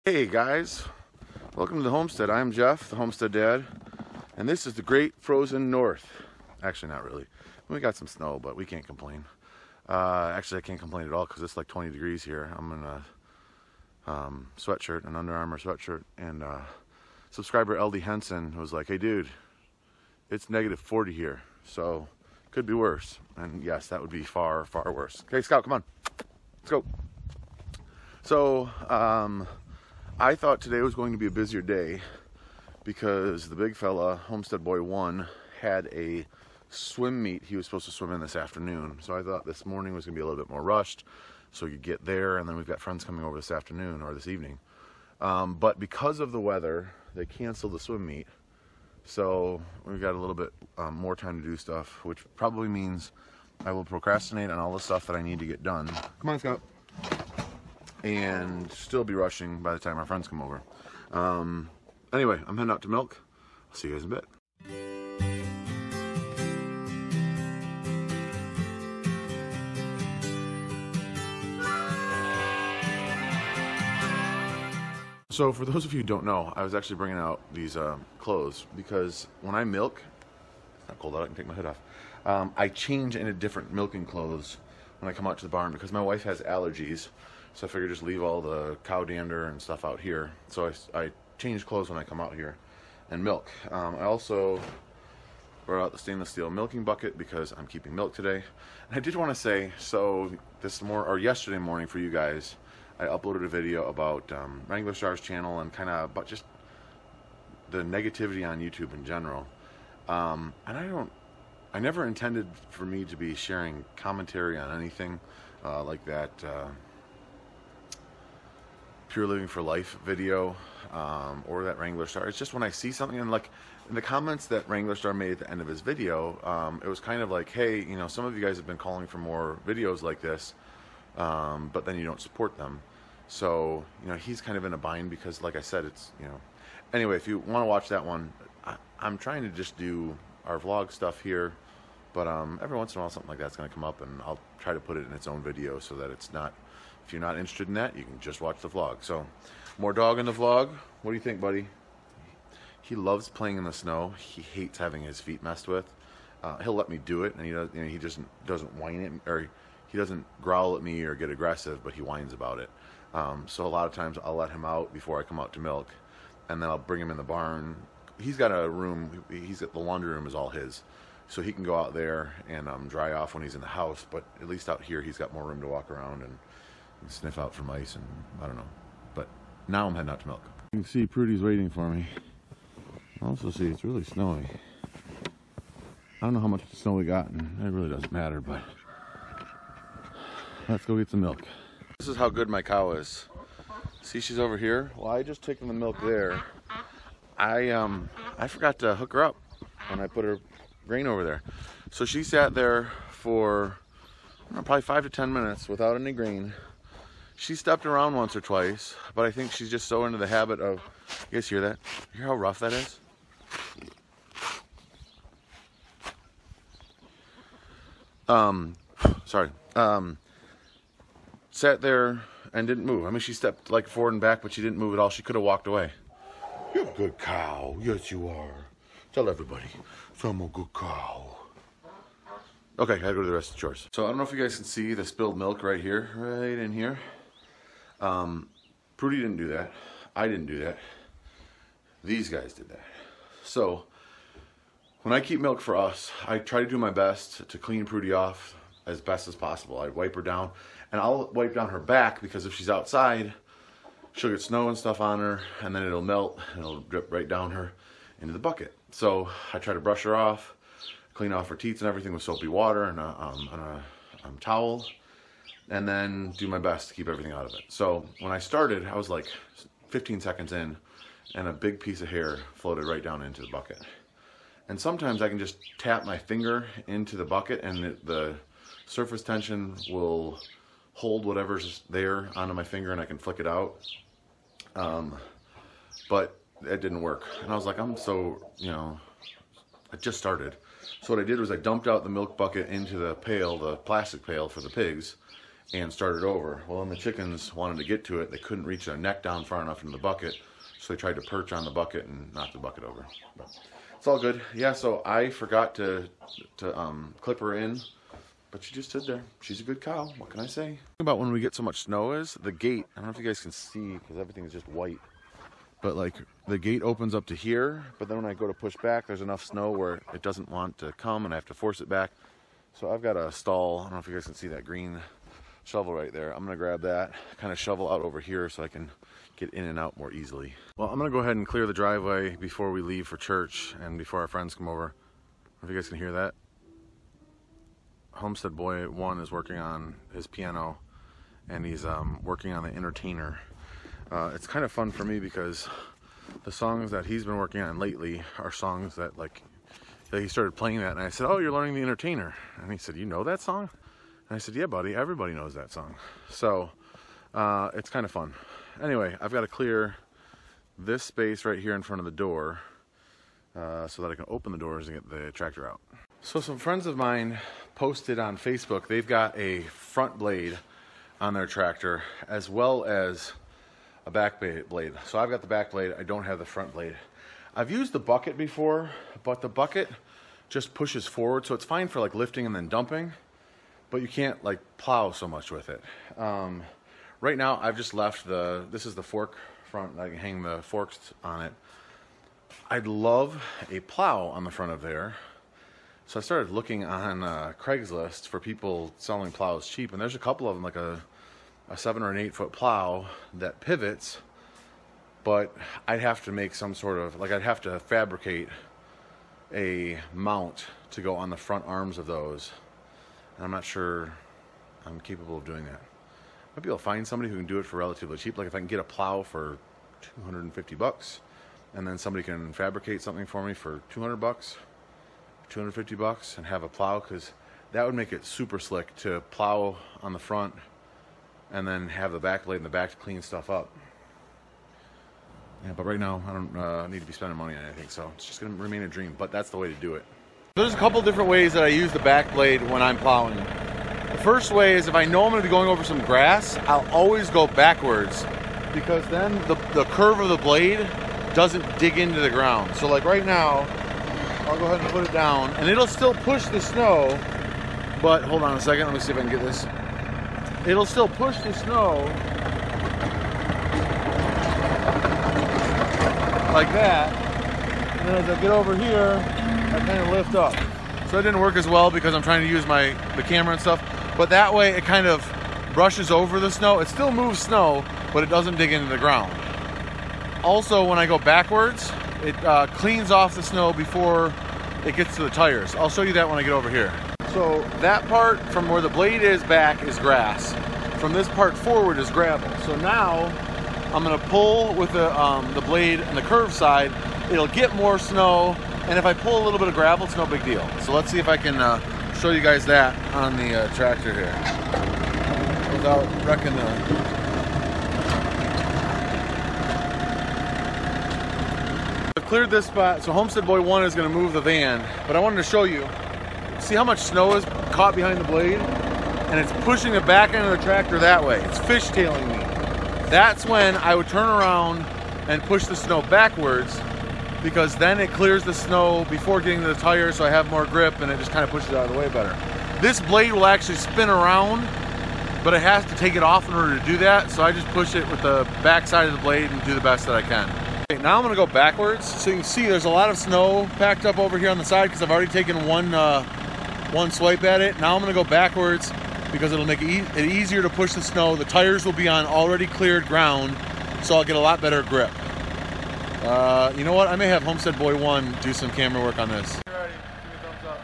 Hey guys, welcome to the Homestead. I'm Jeff, the Homestead Dad, and this is the great frozen north. Actually, not really. We got some snow, but we can't complain. Actually, I can't complain at all because it's like 20 degrees here. I'm in a sweatshirt, an Under Armour sweatshirt, and subscriber LD Henson was like, "Hey dude, it's negative 40 here, so could be worse." And yes, that would be far, far worse. Okay, Scout, come on, let's go. So, I thought today was going to be a busier day because the big fella, Homestead Boy 1, had a swim meet he was supposed to swim in this afternoon. So I thought this morning was going to be a little bit more rushed so you could get there, and then we've got friends coming over this afternoon or this evening. But because of the weather, they canceled the swim meet. So we've got a little bit more time to do stuff, which probably means I will procrastinate on all the stuff that I need to get done. Come on, Scout. And still be rushing by the time our friends come over. Anyway, I'm heading out to milk. I'll see you guys in a bit. So for those of you who don't know, I was actually bringing out these clothes because when I milk, it's not cold out, I can take my hood off. I change into different milking clothes when I come out to the barn because my wife has allergies. So I figured just leave all the cow dander and stuff out here. So I change clothes when I come out here and milk. I also brought out the stainless steel milking bucket because I'm keeping milk today. And I did want to say, so yesterday morning for you guys, I uploaded a video about Wrangler Star's channel and kind of about just the negativity on YouTube in general. And I never intended for me to be sharing commentary on anything like that. Pure Living for Life video or that Wrangler Star. It's just when I see something, and like in the comments that Wrangler Star made at the end of his video, it was kind of like, hey, you know, some of you guys have been calling for more videos like this, but then you don't support them. So, you know, he's kind of in a bind because, like I said, it's, you know, anyway, if you want to watch that one, I'm trying to just do our vlog stuff here, but every once in a while something like that's going to come up, and I'll try to put it in its own video so that it's not, if you're not interested in that, you can just watch the vlog. So, more dog in the vlog. What do you think, buddy? He loves playing in the snow. He hates having his feet messed with. He'll let me do it, and he does. You know, he just doesn't whine at, or he doesn't growl at me or get aggressive, but he whines about it. So a lot of times I'll let him out before I come out to milk, and then I'll bring him in the barn. He's got a room. He's got the laundry room is all his, so he can go out there and dry off when he's in the house. But at least out here, he's got more room to walk around and sniff out for mice, and I don't know. But now I'm heading out to milk. You can see Prudy's waiting for me. I also see it's really snowy. I don't know how much snow we got, and it really doesn't matter, but let's go get some milk. This is how good my cow is. See, she's over here. Well, I just taken the milk there. I forgot to hook her up when I put her grain over there. So she sat there for, I don't know, probably 5 to 10 minutes without any grain. She stepped around once or twice, but I think she's just so into the habit of, you guys hear that? You hear how rough that is? Sorry. Sat there and didn't move. I mean, she stepped like forward and back, but she didn't move at all. She could have walked away. You're a good cow. Yes, you are. Tell everybody. So I'm a good cow. Okay, I gotta go to the rest of the chores. So I don't know if you guys can see the spilled milk right here, right in here. Prudy didn't do that. I didn't do that. These guys did that. So when I keep milk for us, I try to do my best to clean Prudy off as best as possible. I wipe her down, and I'll wipe down her back because if she's outside, she'll get snow and stuff on her, and then it'll melt and it'll drip right down her into the bucket. So I try to brush her off, clean off her teats and everything with soapy water and a towel, and then do my best to keep everything out of it. So when I started, I was like 15 seconds in, and a big piece of hair floated right down into the bucket. And sometimes I can just tap my finger into the bucket, and the surface tension will hold whatever's there onto my finger, and I can flick it out. But it didn't work. And I was like, I'm so, you know, I just started. So what I did was I dumped out the milk bucket into the pail, the plastic pail for the pigs, and started over. Well, then the chickens wanted to get to it. They couldn't reach their neck down far enough into the bucket, so they tried to perch on the bucket and knock the bucket over. But it's all good. Yeah, so I forgot to clip her in, but she just stood there. She's a good cow. What can I say? About when we get so much snow is the gate. I don't know if you guys can see because everything is just white. But like the gate opens up to here, but then when I go to push back, there's enough snow where it doesn't want to come and I have to force it back. So I've got a stall. I don't know if you guys can see that green shovel right there. I'm gonna grab that, kind of shovel out over here so I can get in and out more easily. Well, I'm gonna go ahead and clear the driveway before we leave for church and before our friends come over. I don't know if you guys can hear that. Homestead Boy 1 is working on his piano and he's working on the entertainer. It's kind of fun for me because the songs that he's been working on lately are songs that like he started playing that and I said, oh, you're learning the entertainer. And he said, you know that song? And I said, yeah, buddy, everybody knows that song. So it's kind of fun. Anyway, I've got to clear this space right here in front of the door so that I can open the doors and get the tractor out. So some friends of mine posted on Facebook, they've got a front blade on their tractor as well as a back blade. So I've got the back blade, I don't have the front blade. I've used the bucket before, but the bucket just pushes forward, so it's fine for like lifting and then dumping, but you can't like plow so much with it. Right now I've just left this is the fork front, I can hang the forks on it. I'd love a plow on the front of there. So I started looking on Craigslist for people selling plows cheap, and there's a couple of them, like a 7 or an 8 foot plow that pivots, but I'd have to make some sort of, like I'd have to fabricate a mount to go on the front arms of those. And I'm not sure I'm capable of doing that. Maybe I'll find somebody who can do it for relatively cheap. Like if I can get a plow for 250 bucks and then somebody can fabricate something for me for 200 bucks, 250 bucks and have a plow, because that would make it super slick to plow on the front and then have the back blade in the back to clean stuff up. Yeah, but right now I don't need to be spending money on anything, so it's just going to remain a dream, but that's the way to do it. There's a couple different ways that I use the back blade when I'm plowing. The first way is if I know I'm going to be going over some grass, I'll always go backwards, because then the curve of the blade doesn't dig into the ground. So like right now, I'll go ahead and put it down, and it'll still push the snow, but hold on a second, let me see if I can get this. It'll still push the snow like that, and then as I get over here, I kind of lift up. So it didn't work as well because I'm trying to use the camera and stuff, but that way it kind of brushes over the snow. It still moves snow, but it doesn't dig into the ground. Also, when I go backwards, it cleans off the snow before it gets to the tires. I'll show you that when I get over here. So that part from where the blade is back is grass. From this part forward is gravel. So now I'm gonna pull with the blade and the curved side. It'll get more snow, and if I pull a little bit of gravel, it's no big deal. So let's see if I can show you guys that on the tractor here without wrecking the... I've cleared this spot, so Homestead Boy 1 is going to move the van, but I wanted to show you. See how much snow is caught behind the blade? And it's pushing the back end of the tractor that way. It's fishtailing me. That's when I would turn around and push the snow backwards, because then it clears the snow before getting to the tire, so I have more grip and it just kind of pushes it out of the way better. This blade will actually spin around, but it has to take it off in order to do that, so I just push it with the back side of the blade and do the best that I can. Okay, now I'm going to go backwards, so you can see there's a lot of snow packed up over here on the side because I've already taken one swipe at it. Now I'm going to go backwards because it'll make it easier to push the snow. The tires will be on already cleared ground, so I'll get a lot better grip. You know what? I may have Homestead Boy 1 do some camera work on this. Ready? Give me a thumbs up.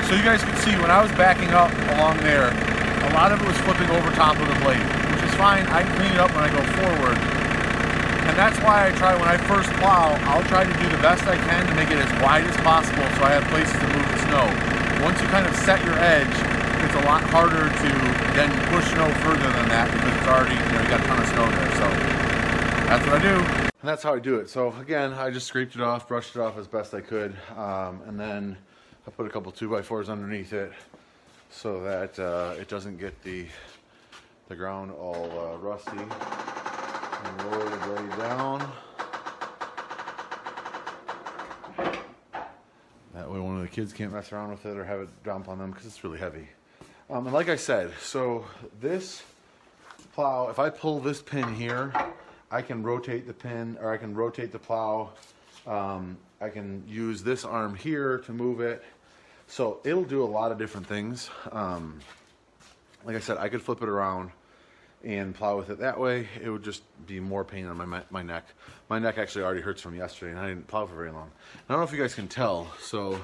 So you guys can see when I was backing up along there, a lot of it was flipping over top of the blade, which is fine. I can clean it up when I go forward. And that's why I try, when I first plow, I'll try to do the best I can to make it as wide as possible so I have places to move the snow. once you kind of set your edge, it's a lot harder to then push snow further than that because it's already, you got a ton of snow there. So that's what I do. And that's how I do it. So again, I just scraped it off, brushed it off as best I could. And then I put a couple 2x4s underneath it so that it doesn't get the ground all rusty. And lower the blade down. That way one of the kids can't mess around with it or have it dump on them because it's really heavy. And like I said, so this plow, if I pull this pin here, I can rotate the pin, or I can rotate the plow. I can use this arm here to move it. So it'll do a lot of different things. Like I said, I could flip it around and plow with it that way. It would just be more pain on my neck. My neck actually already hurts from yesterday, and I didn't plow for very long. I don't know if you guys can tell. So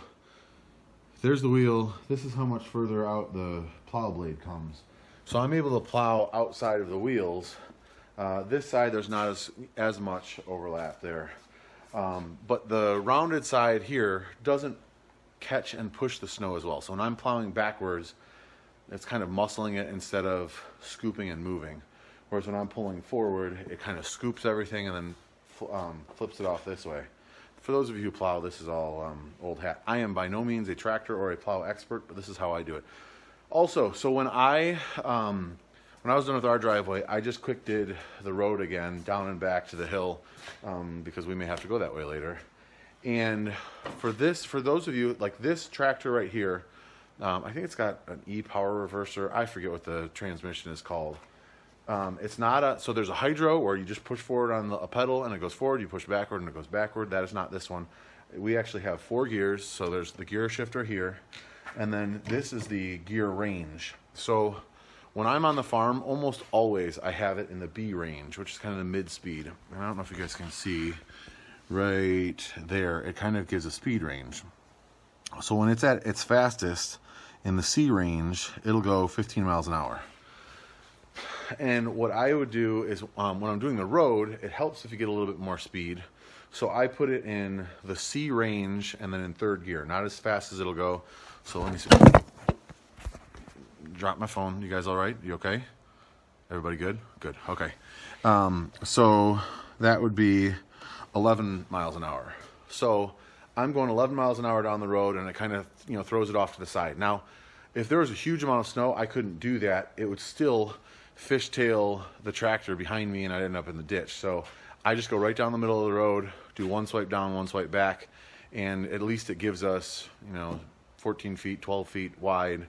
there's the wheel. This is how much further out the plow blade comes. So I'm able to plow outside of the wheels. This side, there's not as much overlap there. But the rounded side here doesn't catch and push the snow as well. So when I'm plowing backwards, it's kind of muscling it instead of scooping and moving. Whereas when I'm pulling forward, it kind of scoops everything and then flips it off this way. For those of you who plow, this is all old hat. I am by no means a tractor or a plow expert, but this is how I do it. Also, so when I was done with our driveway, I just quick did the road again, down and back to the hill, because we may have to go that way later. And for those of you, like this tractor right here, I think it's got an e-power reverser. I forget what the transmission is called. It's not so there's a hydro where you just push forward on a pedal and it goes forward, you push backward and it goes backward. That is not this one. We actually have 4 gears, so there's the gear shifter here, and then this is the gear range. So when I'm on the farm, almost always I have it in the B range, which is kind of the mid-speed. And I don't know if you guys can see right there, it kind of gives a speed range. So when it's at its fastest in the C range, it'll go 15 miles an hour. And what I would do is when I'm doing the road, it helps if you get a little bit more speed. So I put it in the C range and then in 3rd gear, not as fast as it'll go. So let me see. Drop my phone. You guys all right? You okay? Everybody good? Good. Okay. So that would be 11 miles an hour. So I'm going 11 miles an hour down the road, and it kind of, throws it off to the side. Now, if there was a huge amount of snow, I couldn't do that. It would still fishtail the tractor behind me, and I'd end up in the ditch. So I just go right down the middle of the road, do one swipe down, one swipe back, and at least it gives us, 14 feet, 12 feet wide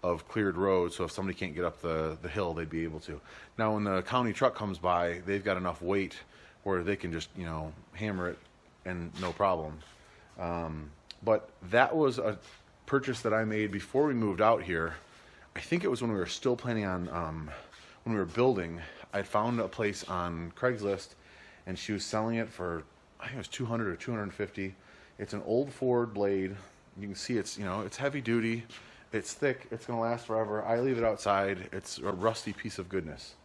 of cleared road, so if somebody can't get up the hill, they'd be able to. Now, when the county truck comes by, they've got enough weight where they can just, hammer it and no problem. But that was a purchase that I made before we moved out here. I think it was when we were still planning on, when we were building, I'd found a place on Craigslist, and she was selling it for, I think it was 200 or 250. It's an old Ford blade. You can see it's, it's heavy duty. It's thick. It's going to last forever. I leave it outside. It's a rusty piece of goodness.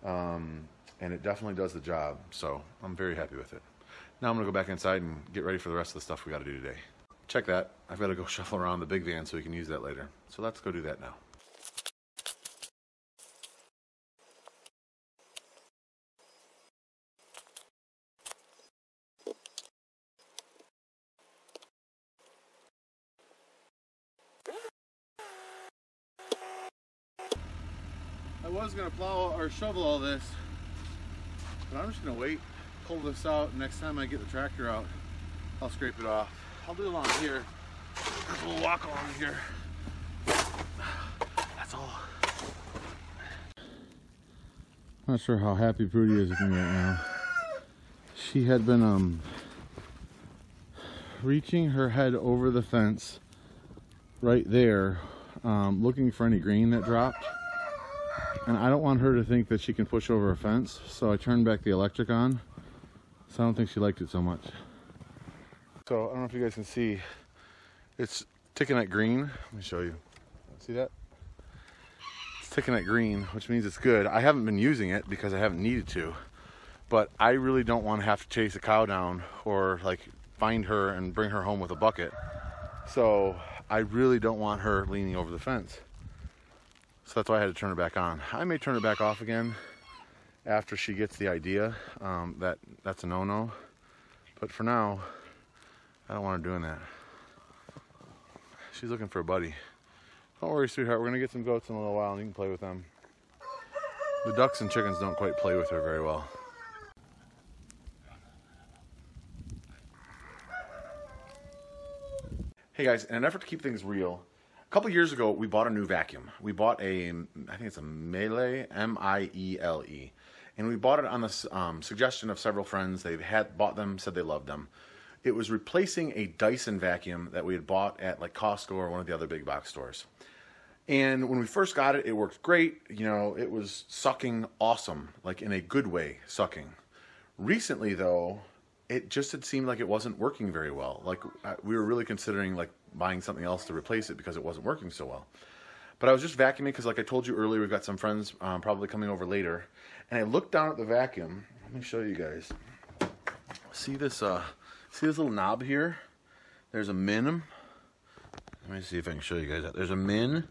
And it definitely does the job. So I'm very happy with it. Now I'm going to go back inside and get ready for the rest of the stuff we got to do today. Check that. I've got to go shuffle around the big van so we can use that later. So let's go do that now. I was going to plow or shovel all this, but I'm just going to wait, pull this out, and next time I get the tractor out, I'll scrape it off. I'll do it along here. There's a little walk along here. That's all. Not sure how happy Prudy is with me right now. She had been reaching her head over the fence right there, looking for any grain that dropped. And I don't want her to think that she can push over a fence, so I turned back the electric on. So I don't think she liked it so much. So I don't know if you guys can see, it's ticking at green. Let me show you. See that? It's ticking at green, which means it's good. I haven't been using it because I haven't needed to, but I really don't want to have to chase a cow down or like find her and bring her home with a bucket. So I really don't want her leaning over the fence. So that's why I had to turn it back on. I may turn it back off again after she gets the idea that that's a no-no. But for now, I don't want her doing that. She's looking for a buddy. Don't worry, sweetheart. We're going to get some goats in a little while and you can play with them. The ducks and chickens don't quite play with her very well. Hey guys, in an effort to keep things real, a couple years ago we bought a new vacuum. We bought a, I think it's a Miele, M-I-E-L-E. And we bought it on the suggestion of several friends. They had bought them, said they loved them. It was replacing a Dyson vacuum that we had bought at like Costco or one of the other big box stores. And when we first got it, it worked great. You know, it was sucking awesome, like in a good way, sucking. Recently though, it just had seemed like it wasn't working very well. Like we were really considering like buying something else to replace it because it wasn't working so well. But I was just vacuuming because like I told you earlier, we've got some friends probably coming over later. And I looked down at the vacuum. Let me show you guys. See this little knob here? There's a min. Let me see if I can show you guys that. There's a min.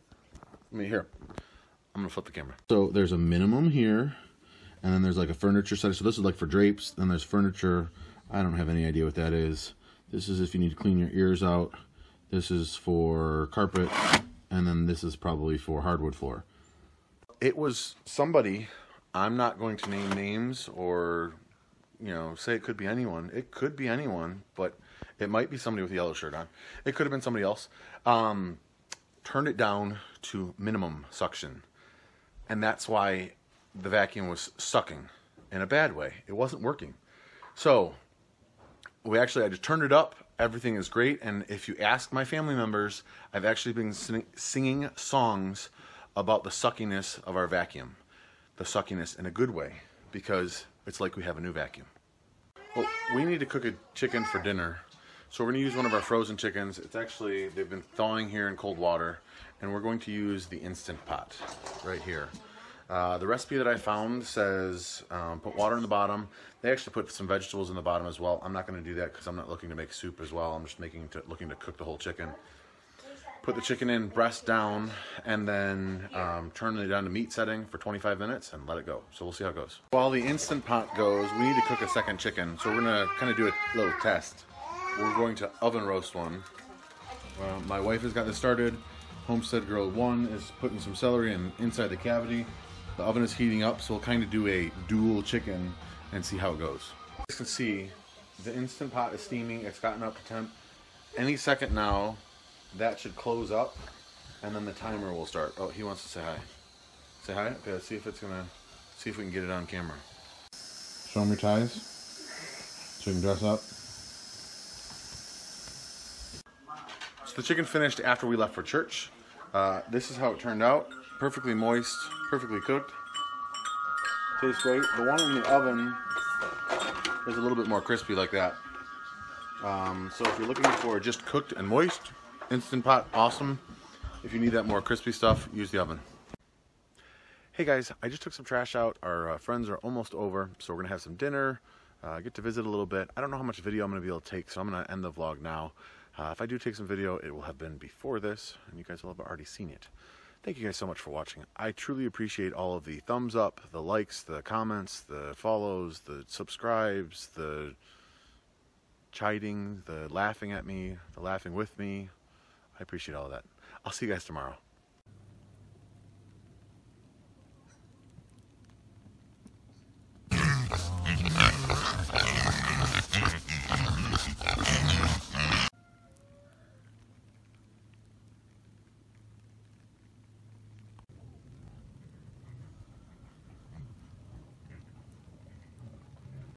Here. I'm gonna flip the camera. So there's a minimum here, and then there's like a furniture setting. So this is like for drapes. Then there's furniture. I don't have any idea what that is. This is if you need to clean your ears out. This is for carpet, and then this is probably for hardwood floor. It was somebody, I'm not going to name names or, you know, say it could be anyone. It could be anyone, but it might be somebody with a yellow shirt on. It could have been somebody else. Turned it down to minimum suction. And that's why the vacuum was sucking in a bad way. It wasn't working. So I just turned it up. Everything is great. And if you ask my family members, I've actually been singing songs about the suckiness of our vacuum. The suckiness in a good way, because it's like we have a new vacuum. Well, we need to cook a chicken for dinner. So we're going to use one of our frozen chickens. It's actually, they've been thawing here in cold water, and we're going to use the Instant Pot right here. The recipe that I found says put water in the bottom. They actually put some vegetables in the bottom as well. I'm not going to do that because I'm not looking to make soup as well. I'm just looking to cook the whole chicken. Put the chicken in, breast down, and then turn it down to meat setting for 25 minutes and let it go. So we'll see how it goes. While the Instant Pot goes, we need to cook a second chicken. So we're going to kind of do a little test. We're going to oven roast one. My wife has got this started. Homestead Girl 1 is putting some celery inside the cavity. The oven is heating up, so we'll kind of do a dual chicken and see how it goes. You can see the Instant Pot is steaming. It's gotten up to temp. Any second now, that should close up, and then the timer will start. Oh, he wants to say hi. Say hi? Okay, let's see if we can get it on camera. Show him your ties, so you can dress up. So the chicken finished after we left for church. This is how it turned out. Perfectly moist, perfectly cooked. Tastes great. The one in the oven is a little bit more crispy like that. So if you're looking for just cooked and moist, Instant Pot, awesome. If you need that more crispy stuff, use the oven. Hey guys, I just took some trash out. Our friends are almost over, so we're gonna have some dinner, get to visit a little bit. I don't know how much video I'm gonna be able to take, so I'm gonna end the vlog now. If I do take some video, it will have been before this, and you guys will have already seen it. Thank you guys so much for watching. I truly appreciate all of the thumbs up, the likes, the comments, the follows, the subscribes, the chiding, the laughing at me, the laughing with me. I appreciate all of that. I'll see you guys tomorrow.